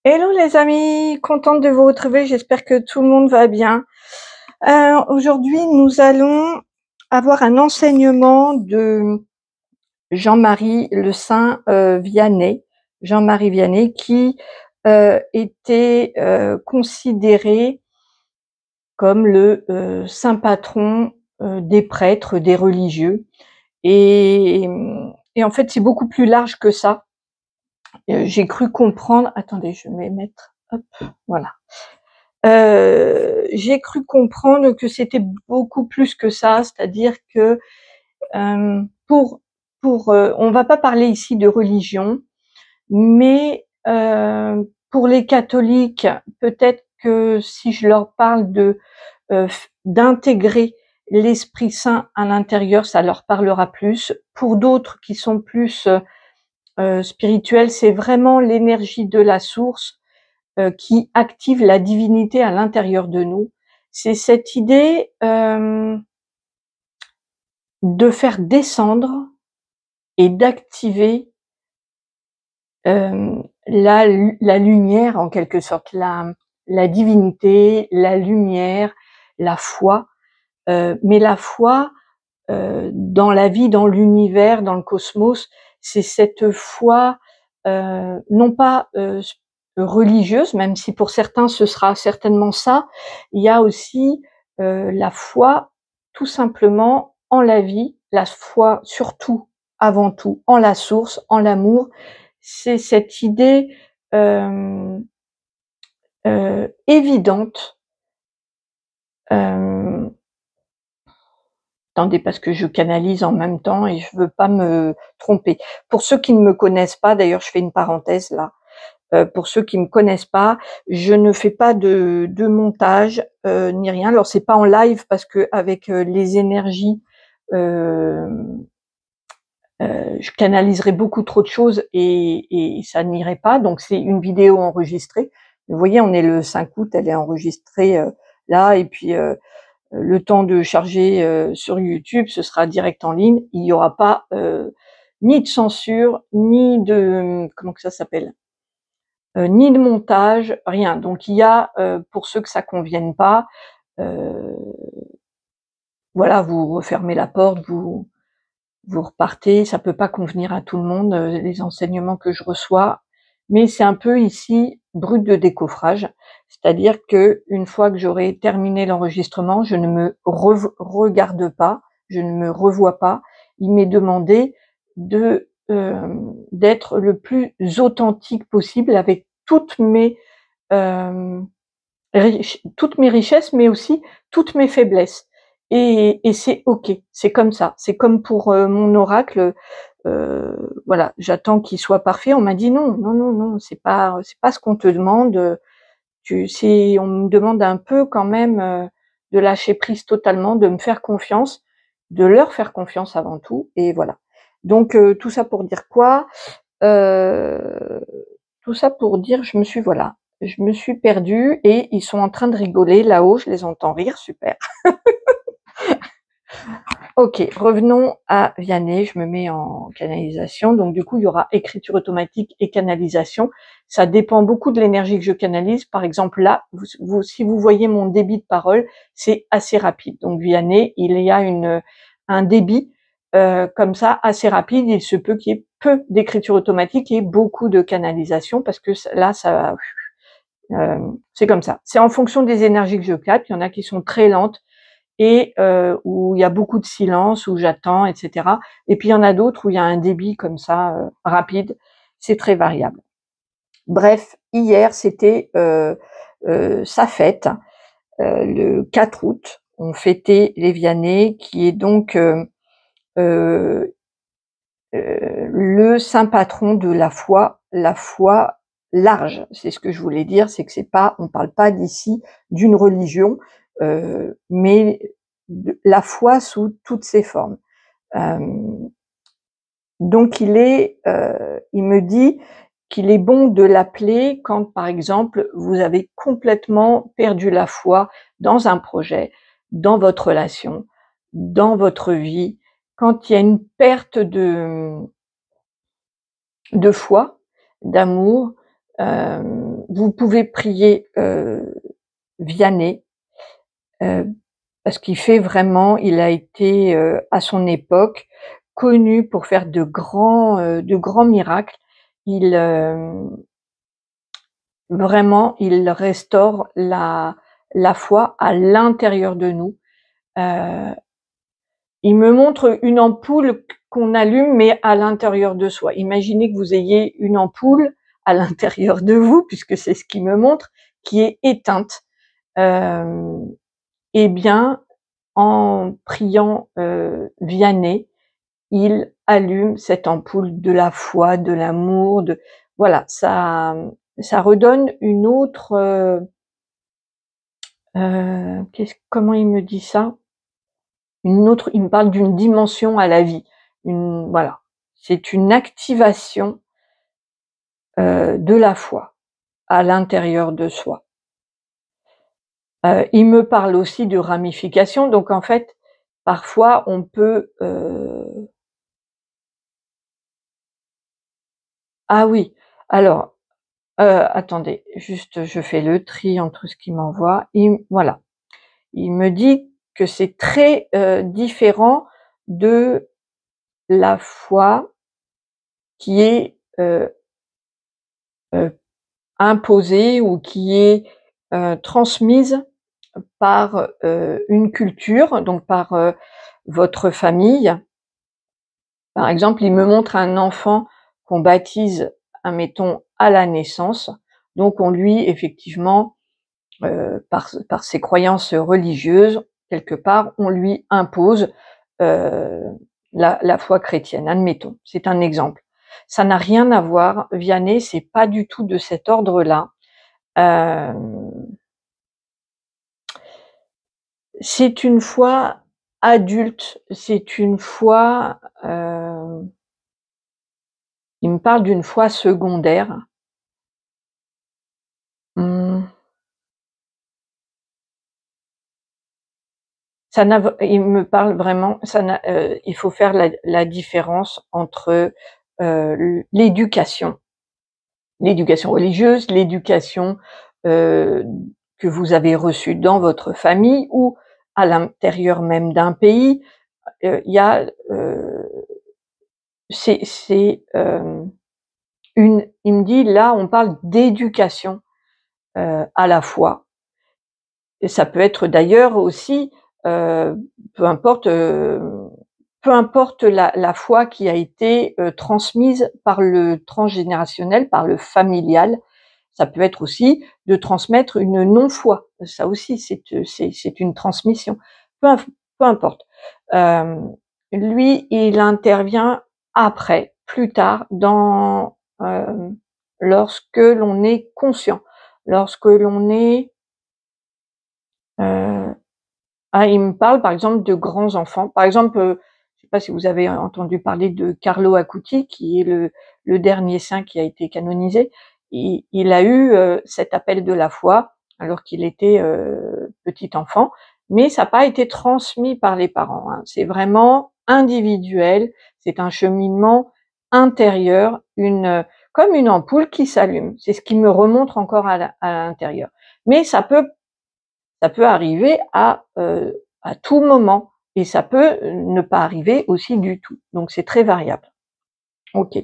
Hello les amis, contente de vous retrouver, j'espère que tout le monde va bien. Aujourd'hui, nous allons avoir un enseignement de Jean-Marie le Saint Vianney, Jean-Marie Vianney, qui était considéré comme le saint patron des prêtres, des religieux. Et, et en fait, c'est beaucoup plus large que ça. J'ai cru comprendre, attendez, je vais mettre, hop, voilà. J'ai cru comprendre que c'était beaucoup plus que ça, c'est-à-dire que euh, pour on va pas parler ici de religion, mais pour les catholiques, peut-être que si je leur parle de d'intégrer l'Esprit Saint à l'intérieur, ça leur parlera plus. Pour d'autres qui sont plus spirituels, c'est vraiment l'énergie de la source qui active la divinité à l'intérieur de nous. C'est cette idée de faire descendre et d'activer la lumière, en quelque sorte, la divinité, la lumière, la foi, mais la foi dans la vie, dans l'univers, dans le cosmos, c'est cette foi non pas religieuse, même si pour certains ce sera certainement ça. Il y a aussi la foi tout simplement en la vie, la foi surtout, avant tout, en la source, en l'amour. C'est cette idée évidente. Attendez, parce que je canalise en même temps et je veux pas me tromper. Pour ceux qui ne me connaissent pas, d'ailleurs, je fais une parenthèse là. Pour ceux qui me connaissent pas, je ne fais pas de montage ni rien. Alors c'est pas en live parce que avec les énergies, je canaliserai beaucoup trop de choses et ça n'irait pas. Donc c'est une vidéo enregistrée. Vous voyez, on est le 5 août, elle est enregistrée là et puis le temps de charger sur YouTube, ce sera direct en ligne. Il n'y aura pas ni de censure, ni de comment que ça s'appelle, ni de montage, rien. Donc il y a pour ceux que ça convienne pas, euh, voilà, vous refermez la porte, vous repartez. Ça peut pas convenir à tout le monde les enseignements que je reçois, mais c'est un peu ici brut de décoffrage. C'est-à-dire que une fois que j'aurai terminé l'enregistrement, je ne me regarde pas, je ne me revois pas. Il m'est demandé de d'être le plus authentique possible avec euh, toutes mes richesses, mais aussi toutes mes faiblesses. Et c'est ok, c'est comme ça. C'est comme pour mon oracle. Voilà, j'attends qu'il soit parfait. On m'a dit non, non, non, non, c'est pas ce qu'on te demande. On me demande un peu quand même de lâcher prise totalement, de me faire confiance, de leur faire confiance avant tout. Et voilà. Donc tout ça pour dire quoi? Euh, Tout ça pour dire, je me suis perdue et ils sont en train de rigoler là-haut, je les entends rire, super. Ok, revenons à Vianney, je me mets en canalisation, donc du coup il y aura écriture automatique et canalisation. Ça dépend beaucoup de l'énergie que je canalise. Par exemple là, si vous voyez mon débit de parole, c'est assez rapide. Donc Vianney, il y a un débit comme ça assez rapide. Il se peut qu'il y ait peu d'écriture automatique et beaucoup de canalisation parce que là c'est comme ça. C'est en fonction des énergies que je capte. Il y en a qui sont très lentes et où il y a beaucoup de silence, où j'attends, etc. Et puis il y en a d'autres où il y a un débit comme ça rapide. C'est très variable. Bref, hier c'était sa fête, le 4 août. On fêtait les Vianney, qui est donc euh, le saint patron de la foi large. C'est ce que je voulais dire, c'est que c'est pas, on parle pas d'ici d'une religion, mais de la foi sous toutes ses formes. Donc il me dit qu'il est bon de l'appeler quand, par exemple, vous avez complètement perdu la foi dans un projet, dans votre relation, dans votre vie, quand il y a une perte de foi, d'amour, Vous pouvez prier Vianney, parce qu'il fait vraiment, il a été à son époque connu pour faire de grands miracles. Il vraiment, il restaure la foi à l'intérieur de nous. Euh, il me montre une ampoule qu'on allume, mais à l'intérieur de soi. Imaginez que vous ayez une ampoule à l'intérieur de vous, puisque c'est ce qu'il me montre, qui est éteinte. Eh bien, en priant Vianney, il allume cette ampoule de la foi, de l'amour, voilà, ça redonne une autre. Comment il me dit ça? Une autre. Il me parle d'une dimension à la vie. Voilà, c'est une activation de la foi à l'intérieur de soi. Il me parle aussi de ramification, donc en fait, parfois on peut. Ah oui, alors. Attendez, juste je fais le tri entre ce qu'il m'envoie. Voilà. Il me dit que c'est très différent de la foi qui est imposée ou qui est transmise par une culture, donc par votre famille. Par exemple, il me montre un enfant qu'on baptise, admettons, à la naissance. Donc on lui, effectivement, par ses croyances religieuses, quelque part, on lui impose la foi chrétienne, admettons. C'est un exemple. Ça n'a rien à voir. Vianney, c'est pas du tout de cet ordre-là. C'est une foi adulte. C'est une foi. Il me parle d'une foi secondaire. Il me parle vraiment. Il faut faire la différence entre l'éducation religieuse, l'éducation que vous avez reçue dans votre famille ou à l'intérieur même d'un pays. Il y a, il me dit là, on parle d'éducation à la foi. Et ça peut être d'ailleurs aussi, peu importe la foi qui a été transmise par le transgénérationnel, par le familial. Ça peut être aussi de transmettre une non-foi. Ça aussi, c'est une transmission. Peu importe. Lui, il intervient après, plus tard, lorsque l'on est conscient, lorsque l'on est. Il me parle par exemple de grands enfants. Par exemple, je ne sais pas si vous avez entendu parler de Carlo Acuti, qui est le dernier saint qui a été canonisé. Il a eu cet appel de la foi alors qu'il était petit enfant, mais ça n'a pas été transmis par les parents. Hein. C'est vraiment individuel, c'est un cheminement intérieur, comme une ampoule qui s'allume. C'est ce qui me remonte encore à l'intérieur. Mais ça peut arriver à tout moment et ça peut ne pas arriver aussi du tout. Donc c'est très variable. Ok.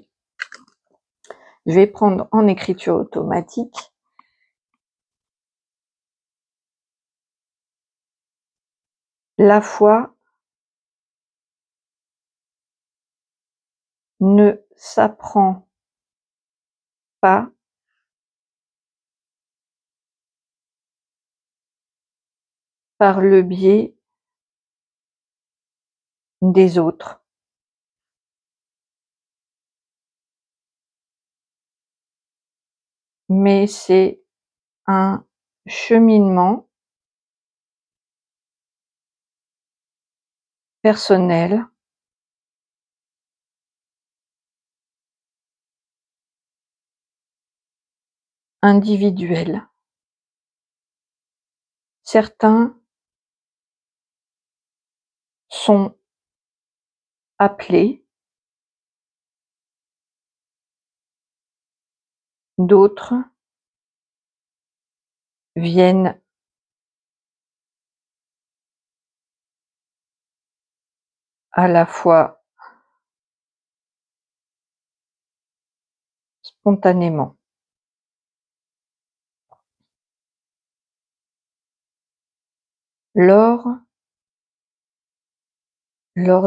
Je vais prendre en écriture automatique. La foi ne s'apprend pas par le biais des autres. Mais c'est un cheminement personnel individuel. Certains sont appelés, d'autres viennent à la fois spontanément. Lors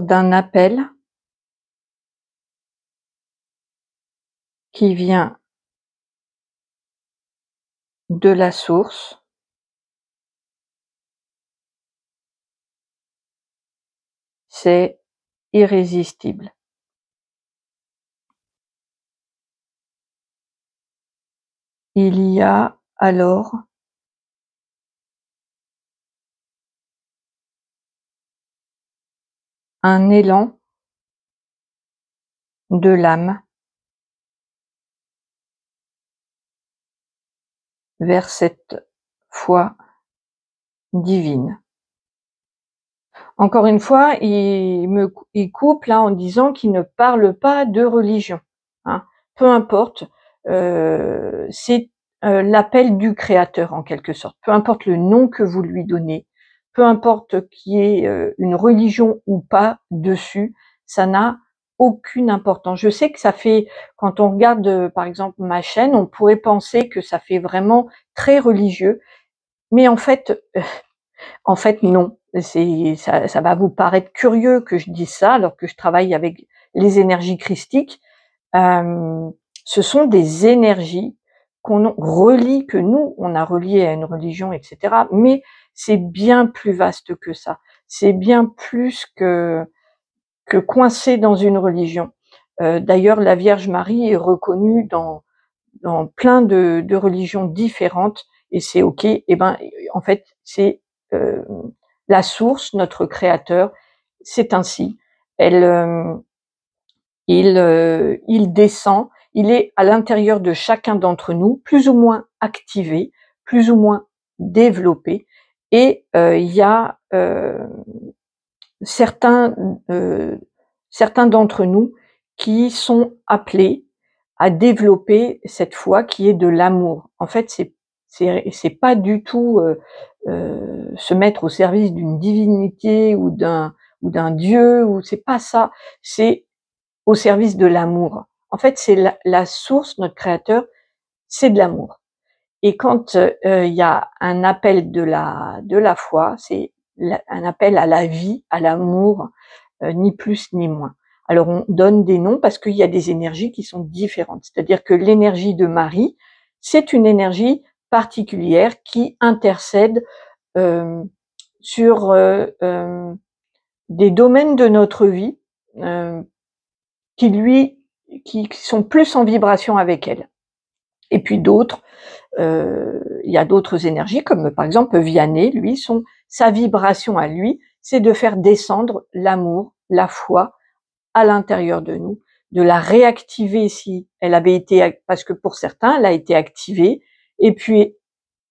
d'un appel qui vient de la source, c'est irrésistible. Il y a alors un élan de l'âme vers cette foi divine. Encore une fois, il coupe là en disant qu'il ne parle pas de religion, hein. Peu importe, c'est l'appel du Créateur en quelque sorte. Peu importe le nom que vous lui donnez, peu importe qu'il y ait une religion ou pas dessus, ça n'a aucune importance. Je sais que ça fait, quand on regarde par exemple ma chaîne, on pourrait penser que ça fait vraiment très religieux, mais en fait, non. Ça va vous paraître curieux que je dise ça, alors que je travaille avec les énergies christiques. Ce sont des énergies qu'on relie, que nous, on a relié à une religion, etc. Mais c'est bien plus vaste que ça. C'est bien plus que coincé dans une religion. D'ailleurs, la Vierge Marie est reconnue dans plein de religions différentes, et c'est ok. Et ben, en fait, c'est la source, notre créateur, c'est ainsi. Il descend, il est à l'intérieur de chacun d'entre nous, plus ou moins activé, plus ou moins développé, et il y a certains d'entre nous qui sont appelés à développer cette foi qui est de l'amour. En fait, c'est pas du tout se mettre au service d'une divinité ou d'un dieu, ou c'est pas ça. C'est au service de l'amour. En fait, c'est la source, notre créateur, c'est de l'amour. Et quand il y a un appel de la foi, c'est un appel à la vie, à l'amour, ni plus ni moins. Alors on donne des noms parce qu'il y a des énergies qui sont différentes. C'est-à-dire que l'énergie de Marie, c'est une énergie particulière qui intercède sur des domaines de notre vie euh, qui sont plus en vibration avec elle. Et puis d'autres, il y a d'autres énergies, comme par exemple Vianney, lui, sa vibration à lui, c'est de faire descendre l'amour, la foi à l'intérieur de nous, de la réactiver si elle avait été, parce que pour certains, elle a été activée, et puis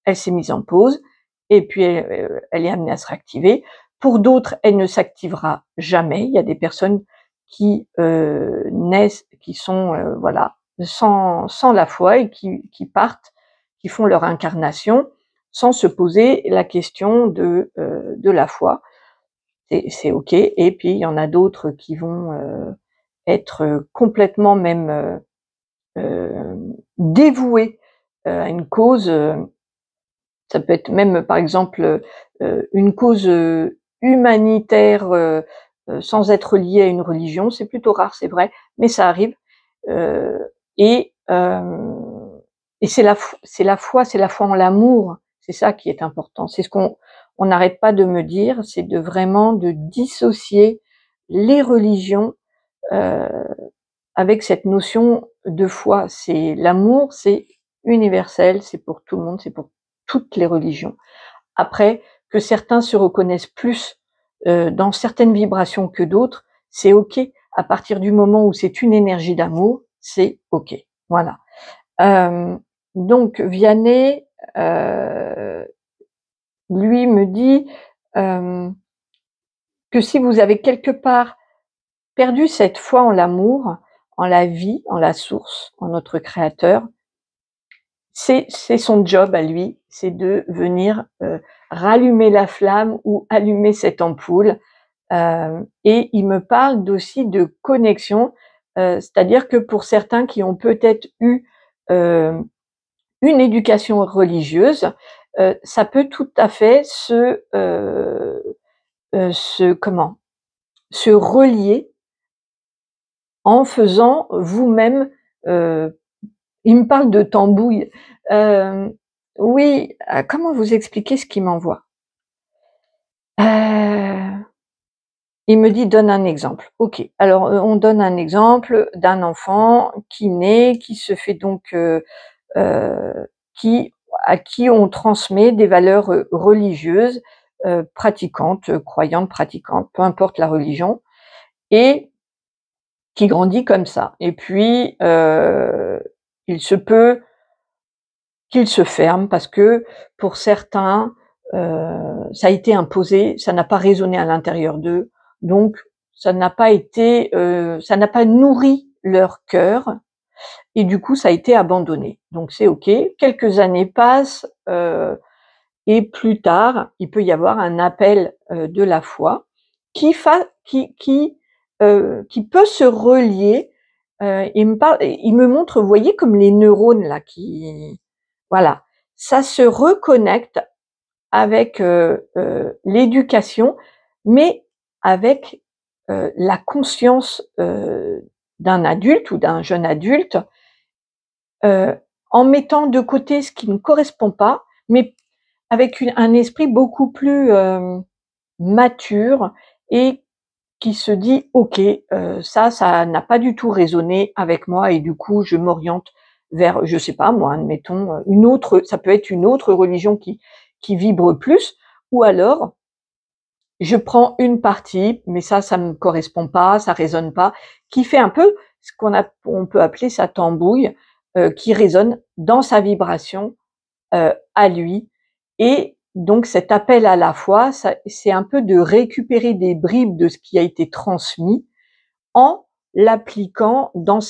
elle s'est mise en pause, et puis elle est amenée à se réactiver. Pour d'autres, elle ne s'activera jamais. Il y a des personnes qui naissent, qui sont voilà, sans la foi, et qui partent, qui font leur incarnation sans se poser la question de la foi. C'est ok. Et puis il y en a d'autres qui vont être complètement même dévoués à une cause. Ça peut être même, par exemple, une cause humanitaire sans être liée à une religion. C'est plutôt rare, c'est vrai, mais ça arrive. Euh, et c'est la foi, c'est la foi en l'amour. C'est ça qui est important. C'est ce qu'on n'arrête pas de me dire, c'est de vraiment de dissocier les religions euh, avec cette notion de foi. C'est l'amour, c'est universel, c'est pour tout le monde, c'est pour toutes les religions. Après, que certains se reconnaissent plus dans certaines vibrations que d'autres, c'est ok. À partir du moment où c'est une énergie d'amour, c'est ok. Voilà. Donc Vianney, lui me dit que si vous avez quelque part perdu cette foi en l'amour, en la vie, en la source, en notre créateur, c'est son job à lui, c'est de venir rallumer la flamme ou allumer cette ampoule. Et il me parle aussi de connexion, c'est-à-dire que pour certains qui ont peut-être eu une éducation religieuse, ça peut tout à fait se relier en faisant vous-même. Il me parle de tambouille. Oui, comment vous expliquer ce qu'il m'envoie? Il me dit: «Donne un exemple». OK, alors, on donne un exemple d'un enfant qui naît, qui se fait donc, qui à qui on transmet des valeurs, religieuses, pratiquantes, croyantes, pratiquantes, peu importe la religion, et qui grandit comme ça. Et puis, il se peut qu'il se ferme parce que pour certains, ça a été imposé, ça n'a pas résonné à l'intérieur d'eux, donc ça n'a pas été, ça n'a pas nourri leur cœur et du coup ça a été abandonné. Donc c'est OK. Quelques années passent, et plus tard, il peut y avoir un appel, de la foi qui peut se relier. Il me montre, vous voyez comme les neurones là qui voilà, ça se reconnecte avec, l'éducation, mais avec, la conscience, d'un adulte ou d'un jeune adulte, en mettant de côté ce qui ne correspond pas, mais avec un esprit beaucoup plus, mature, et qui se dit: «OK, ça n'a pas du tout résonné avec moi et du coup je m'oriente vers», je sais pas moi, admettons, une autre, ça peut être une autre religion qui vibre plus, ou alors je prends une partie, mais ça me correspond pas, ça résonne pas, qui fait un peu ce on peut appeler sa tambouille, qui résonne dans sa vibration, à lui. Et donc cet appel à la foi, c'est un peu de récupérer des bribes de ce qui a été transmis en l'appliquant dans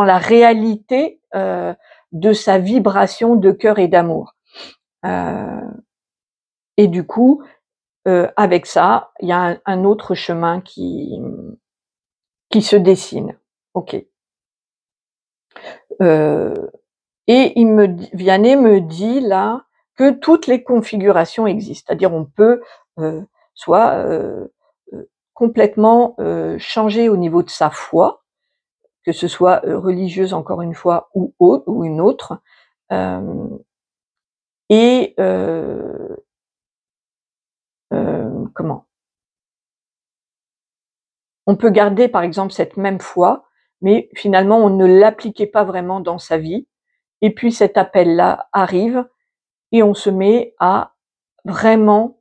la réalité, de sa vibration de cœur et d'amour. Heu et du coup, avec ça, il y a un autre chemin qui se dessine. OK. Heu Et Vianney me dit là que toutes les configurations existent. C'est-à-dire on peut, soit, complètement, changer au niveau de sa foi, que ce soit, religieuse encore une fois ou une autre, hem et comment? On peut garder par exemple cette même foi, mais finalement on ne l'appliquait pas vraiment dans sa vie, et puis cet appel-là arrive et on se met à vraiment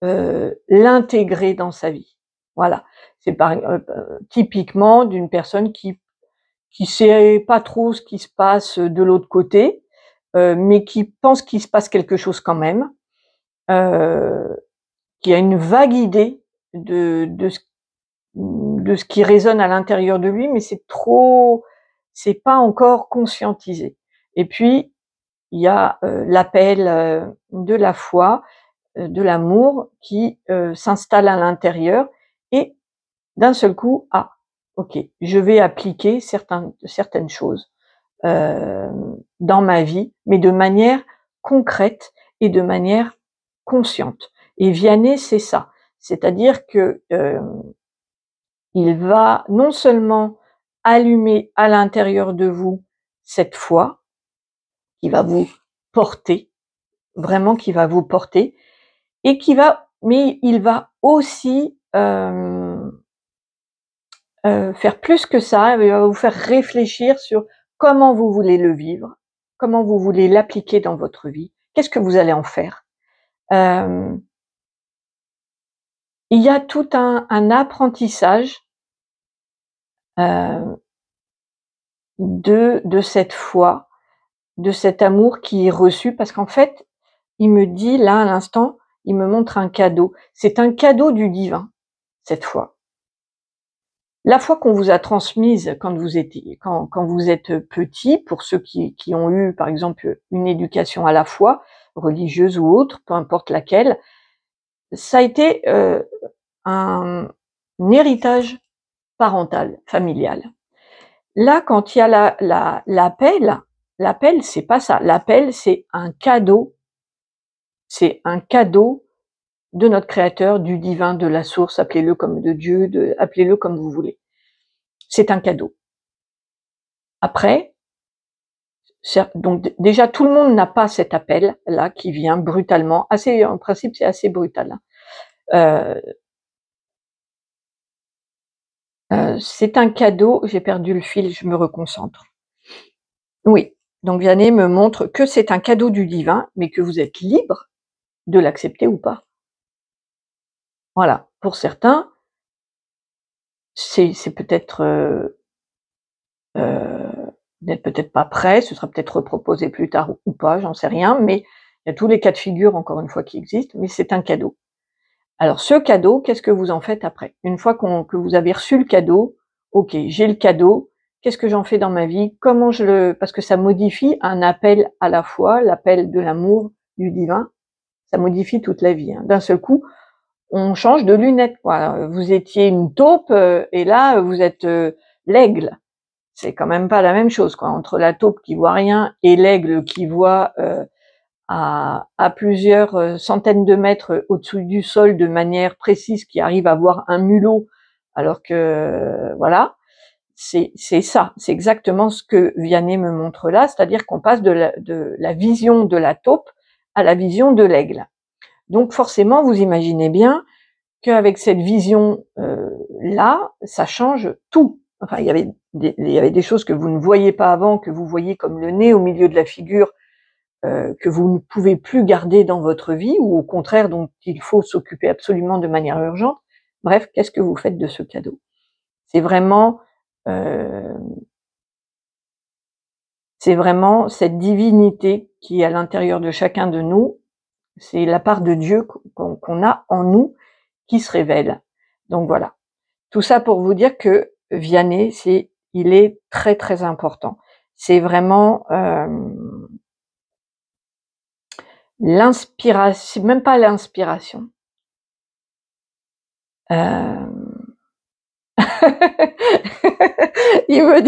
l'intégrer dans sa vie. Voilà. C'est typiquement d'une personne qui sait pas trop ce qui se passe de l'autre côté, mais qui pense qu'il se passe quelque chose quand même, heu, qui a une vague idée de ce qui résonne à l'intérieur de lui, mais c'est pas encore conscientisé. Et puis il y a, l'appel, de la foi, de l'amour qui, s'installe à l'intérieur, et d'un seul coup: «Ah, OK, je vais appliquer certaines choses, dans ma vie, mais de manière concrète et de manière consciente». Et Vianney, c'est ça. C'est-à-dire que, il va non seulement allumer à l'intérieur de vous cette foi qui va vous porter, vraiment qui va vous porter, et mais il va aussi, faire plus que ça, il va vous faire réfléchir sur comment vous voulez le vivre, comment vous voulez l'appliquer dans votre vie, qu'est-ce que vous allez en faire? Hem, il y a tout un apprentissage, heu, de cette foi, de cet amour qui est reçu, parce qu'en fait, il me dit là, à l'instant, il me montre un cadeau. C'est un cadeau du divin, cette foi. La foi qu'on vous a transmise quand vous êtes petit, pour ceux qui ont eu, par exemple, une éducation à la foi, religieuse ou autre, peu importe laquelle, ça a été, un héritage parental, familial. Là, quand il y a l'appel, c'est pas ça. L'appel, c'est un cadeau de notre créateur, du divin, de la source, appelez-le comme de Dieu, appelez-le comme vous voulez. C'est un cadeau. Après, donc déjà tout le monde n'a pas cet appel là qui vient brutalement, en principe c'est assez brutal. C'est un cadeau, j'ai perdu le fil, je me reconcentre. Oui, donc Vianney me montre que c'est un cadeau du divin, mais que vous êtes libre de l'accepter ou pas. Voilà, pour certains, c'est peut-être n'êtes peut-être pas prêt, ce sera peut-être reproposé plus tard ou pas, j'en sais rien, mais il y a tous les cas de figure, encore une fois, qui existent, mais c'est un cadeau. Alors ce cadeau, qu'est-ce que vous en faites après? Une fois que vous avez reçu le cadeau, ok, j'ai le cadeau, qu'est-ce que j'en fais dans ma vie? Comment parce que ça modifie un appel à la foi, l'appel de l'amour, du divin, ça modifie toute la vie. Hein. D'un seul coup, on change de lunettes. Quoi. Vous étiez une taupe et là, vous êtes l'aigle. C'est quand même pas la même chose, quoi. Entre la taupe qui voit rien et l'aigle qui voit à plusieurs centaines de mètres au-dessus du sol de manière précise, qui arrive à voir un mulot, alors que voilà, c'est ça, c'est exactement ce que Vianney me montre là, c'est-à-dire qu'on passe de la vision de la taupe à la vision de l'aigle. Donc forcément, vous imaginez bien qu'avec cette vision là, ça change tout. Enfin, il y avait des choses que vous ne voyiez pas avant, que vous voyez comme le nez au milieu de la figure, que vous ne pouvez plus garder dans votre vie, ou au contraire dont il faut s'occuper absolument de manière urgente. Bref, qu'est-ce que vous faites de ce cadeau? C'est vraiment cette divinité qui est à l'intérieur de chacun de nous. C'est la part de Dieu qu'on a en nous qui se révèle. Donc voilà. Tout ça pour vous dire que Vianney, il est très très important. C'est vraiment l'inspiration, même pas l'inspiration. il me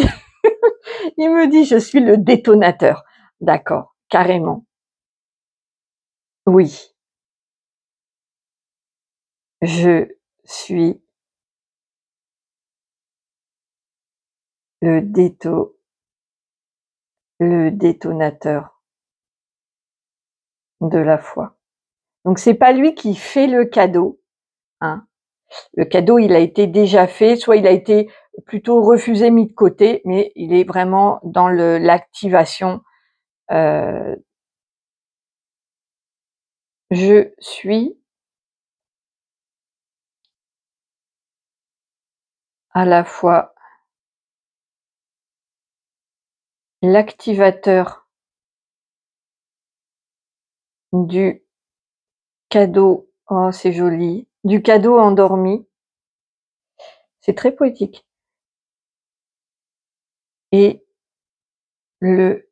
dit, je suis le détonateur. D'accord, carrément. Oui, je suis le détonateur de la foi. Donc c'est pas lui qui fait le cadeau, hein. Le cadeau, il a été déjà fait, soit il a été plutôt refusé, mis de côté, mais il est vraiment dans l'activation. Je suis à la fois l'activateur du cadeau, oh c'est joli, du cadeau endormi, c'est très poétique, et le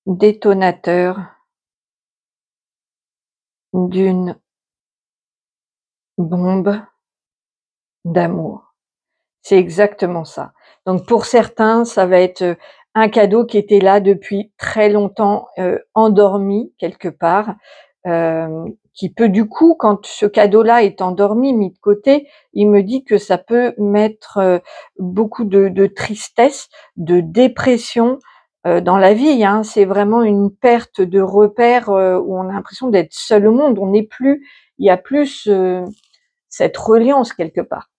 détonateur d'une bombe d'amour. C'est exactement ça. Donc pour certains, ça va être un cadeau qui était là depuis très longtemps, endormi quelque part, qui peut du coup, quand ce cadeau-là est endormi, mis de côté, il me dit que ça peut mettre beaucoup de tristesse, de dépression dans la vie. Hein. C'est vraiment une perte de repères où on a l'impression d'être seul au monde. Il y a plus cette reliance quelque part.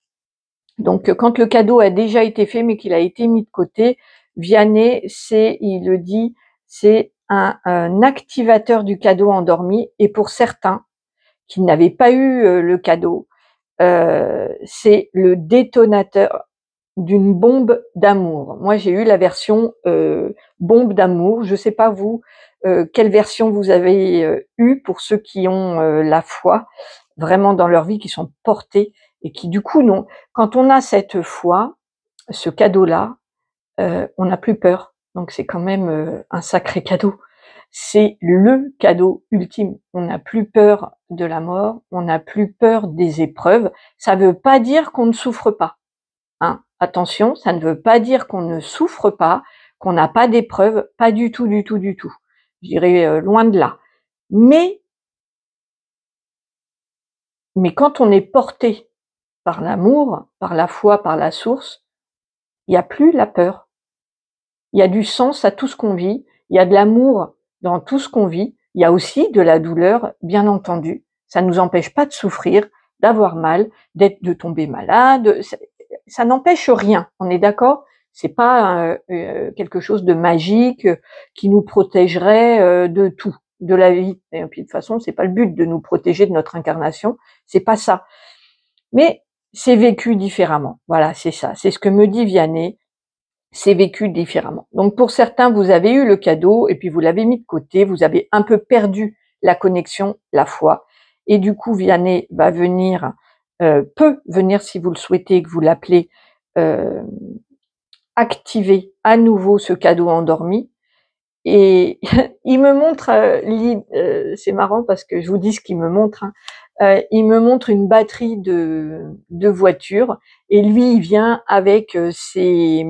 Donc, quand le cadeau a déjà été fait, mais qu'il a été mis de côté, Vianney, il le dit, c'est un activateur du cadeau endormi. Et pour certains qui n'avaient pas eu le cadeau, c'est le détonateur d'une bombe d'amour. Moi, j'ai eu la version bombe d'amour. Je sais pas vous, quelle version vous avez eue pour ceux qui ont la foi vraiment dans leur vie, qui sont portés et qui du coup, non, quand on a cette foi, ce cadeau-là, on n'a plus peur. Donc c'est quand même un sacré cadeau. C'est le cadeau ultime. On n'a plus peur de la mort, on n'a plus peur des épreuves. Ça ne veut pas dire qu'on ne souffre pas. Hein. Attention, ça ne veut pas dire qu'on ne souffre pas, qu'on n'a pas d'épreuves, pas du tout, du tout, du tout. Je dirais loin de là. Mais quand on est porté par l'amour, par la foi, par la source, il n'y a plus la peur. Il y a du sens à tout ce qu'on vit, il y a de l'amour dans tout ce qu'on vit, il y a aussi de la douleur, bien entendu. Ça ne nous empêche pas de souffrir, d'avoir mal, de tomber malade, ça n'empêche rien, on est d'accord? C'est pas quelque chose de magique qui nous protégerait de tout, de la vie. Et puis de toute façon, c'est pas le but de nous protéger de notre incarnation, c'est pas ça. Mais c'est vécu différemment. Voilà, c'est ça. C'est ce que me dit Vianney. C'est vécu différemment. Donc pour certains, vous avez eu le cadeau et puis vous l'avez mis de côté, vous avez un peu perdu la connexion, la foi. Et du coup, Vianney va venir, peut venir si vous le souhaitez, que vous l'appelez, euh, activer à nouveau ce cadeau endormi. Et il me montre, c'est marrant parce que je vous dis ce qu'il me montre, hein. Il me montre une batterie de voiture et lui, il vient avec ces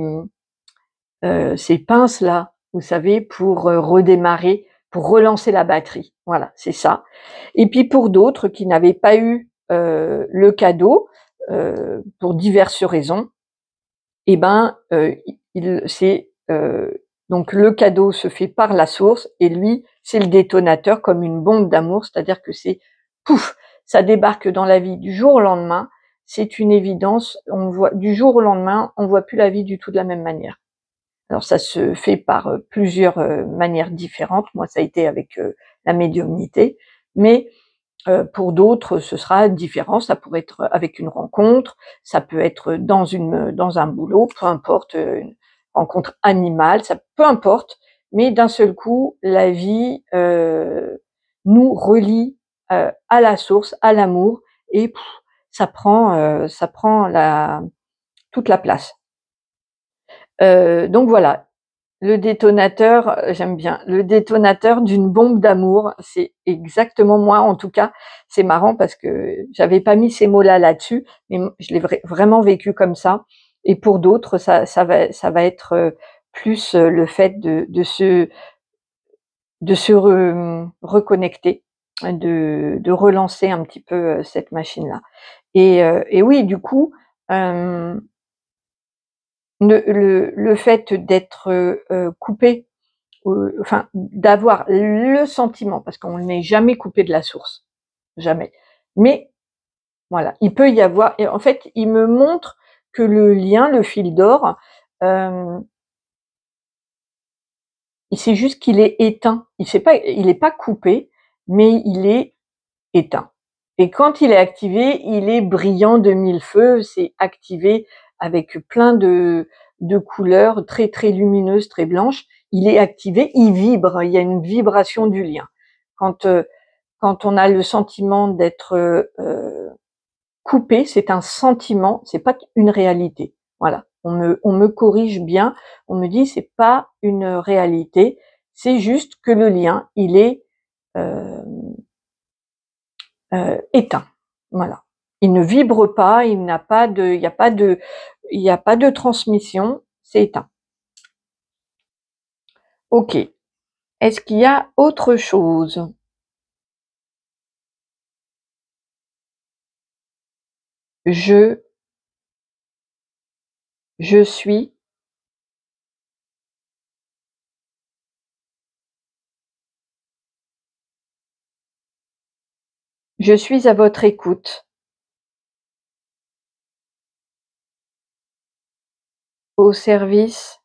pinces là, vous savez, pour redémarrer, pour relancer la batterie. Voilà, c'est ça. Et puis pour d'autres qui n'avaient pas eu le cadeau pour diverses raisons, eh ben donc le cadeau se fait par la source et lui c'est le détonateur comme une bombe d'amour, c'est-à-dire que c'est pouf, ça débarque dans la vie du jour au lendemain. C'est une évidence. On voit du jour au lendemain, on voit plus la vie du tout de la même manière. Alors ça se fait par plusieurs manières différentes. Moi, ça a été avec la médiumnité, mais pour d'autres, ce sera différent. Ça pourrait être avec une rencontre, ça peut être dans un boulot, peu importe, une rencontre animale, ça peu importe. Mais d'un seul coup, la vie nous relie à la source, à l'amour, et ça prend toute la place. Donc voilà, le détonateur, j'aime bien. Le détonateur d'une bombe d'amour, c'est exactement moi, en tout cas. C'est marrant parce que j'avais pas mis ces mots-là là-dessus, mais je l'ai vraiment vécu comme ça. Et pour d'autres, ça va être plus le fait de se reconnecter, de relancer un petit peu cette machine-là. Et oui, du coup, le fait d'être coupé, enfin d'avoir le sentiment, parce qu'on n'est jamais coupé de la source, jamais. Mais voilà, il peut y avoir, et en fait, il me montre que le lien, le fil d'or, c'est juste qu'il est éteint. Il n'est pas coupé, mais il est éteint. Et quand il est activé, il est brillant de mille feux. C'est activé avec plein de couleurs très très lumineuses, très blanches. Il est activé, il vibre. Il y a une vibration du lien. Quand quand on a le sentiment d'être coupé, c'est un sentiment, c'est pas une réalité. Voilà. On me corrige bien. On me dit c'est pas une réalité. C'est juste que le lien, il est euh, éteint. Voilà. Il ne vibre pas, il n'y a pas de transmission, c'est éteint. Ok. Est-ce qu'il y a autre chose? Je, je suis, je suis à votre écoute, au service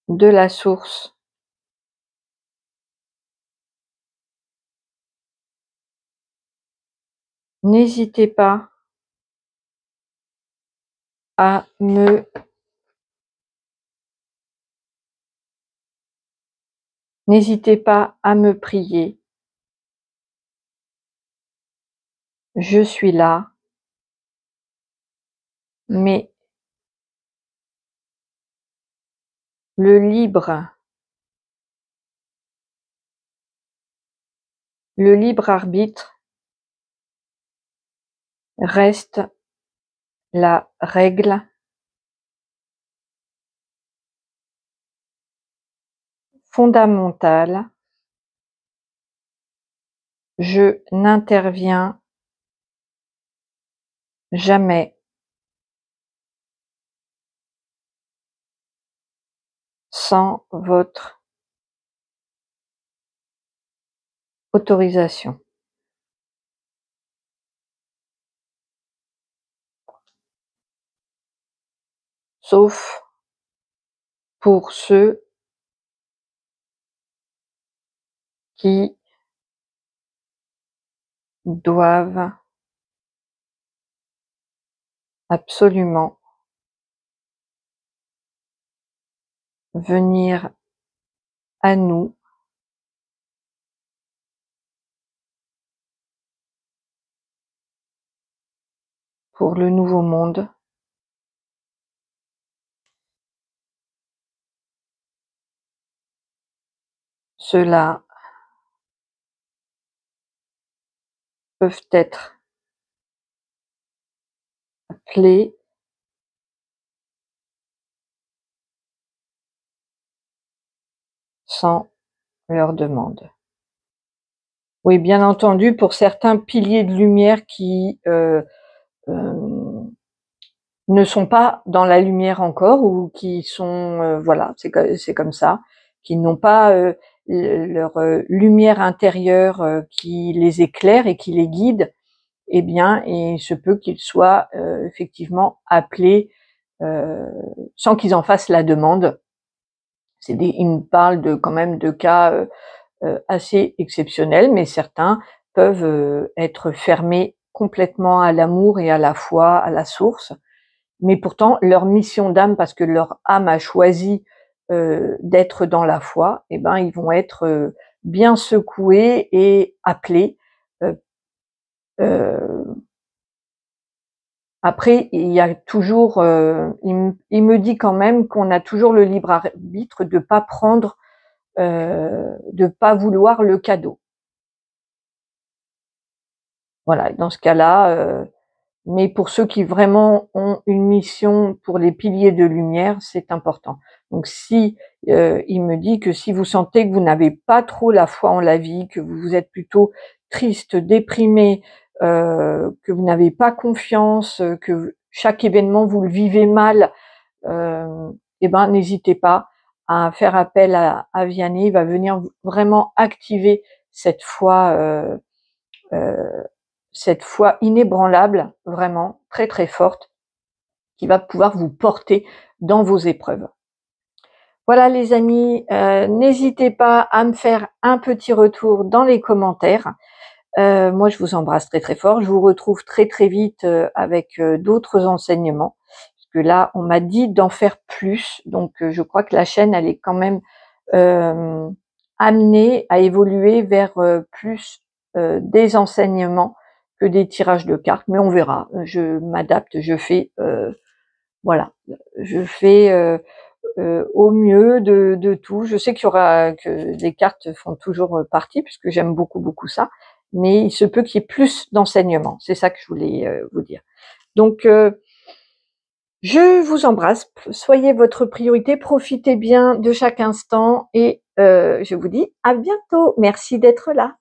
de la source. N'hésitez pas à me N'hésitez pas à me prier. je suis là, mais le libre arbitre reste la règle fondamentale. Je n'interviens jamais sans votre autorisation. Sauf pour ceux qui doivent absolument venir à nous pour le nouveau monde. Ceux-là peuvent être appelés sans leur demande. Oui, bien entendu, pour certains piliers de lumière qui ne sont pas dans la lumière encore ou qui sont, voilà, c'est comme ça, qui n'ont pas leur lumière intérieure qui les éclaire et qui les guide, eh bien, il se peut qu'ils soient effectivement appelés sans qu'ils en fassent la demande. Ils me parlent quand même de cas assez exceptionnels, mais certains peuvent être fermés complètement à l'amour et à la foi, à la source. Mais pourtant, leur mission d'âme, parce que leur âme a choisi d'être dans la foi, eh ben, ils vont être bien secoués et appelés. Après, il y a toujours, il me dit quand même qu'on a toujours le libre arbitre de pas prendre, de pas vouloir le cadeau. Voilà, dans ce cas-là, mais pour ceux qui vraiment ont une mission pour les piliers de lumière, c'est important. Donc si il me dit que si vous sentez que vous n'avez pas trop la foi en la vie, que vous êtes plutôt triste, déprimé, que vous n'avez pas confiance, que chaque événement vous le vivez mal, eh ben n'hésitez pas à faire appel à Vianney. Il va venir vraiment activer cette foi cette foi inébranlable, vraiment très très forte, qui va pouvoir vous porter dans vos épreuves. Voilà les amis, n'hésitez pas à me faire un petit retour dans les commentaires. Moi je vous embrasse très très fort, je vous retrouve très très vite avec d'autres enseignements, parce que là on m'a dit d'en faire plus, donc je crois que la chaîne elle est quand même amenée à évoluer vers plus des enseignements que des tirages de cartes, mais on verra. Je m'adapte, je fais voilà, je fais au mieux de tout. Je sais qu'il y aura que les cartes font toujours partie, puisque j'aime beaucoup beaucoup ça, mais il se peut qu'il y ait plus d'enseignements. C'est ça que je voulais vous dire. Donc je vous embrasse, soyez votre priorité, profitez bien de chaque instant et je vous dis à bientôt. Merci d'être là.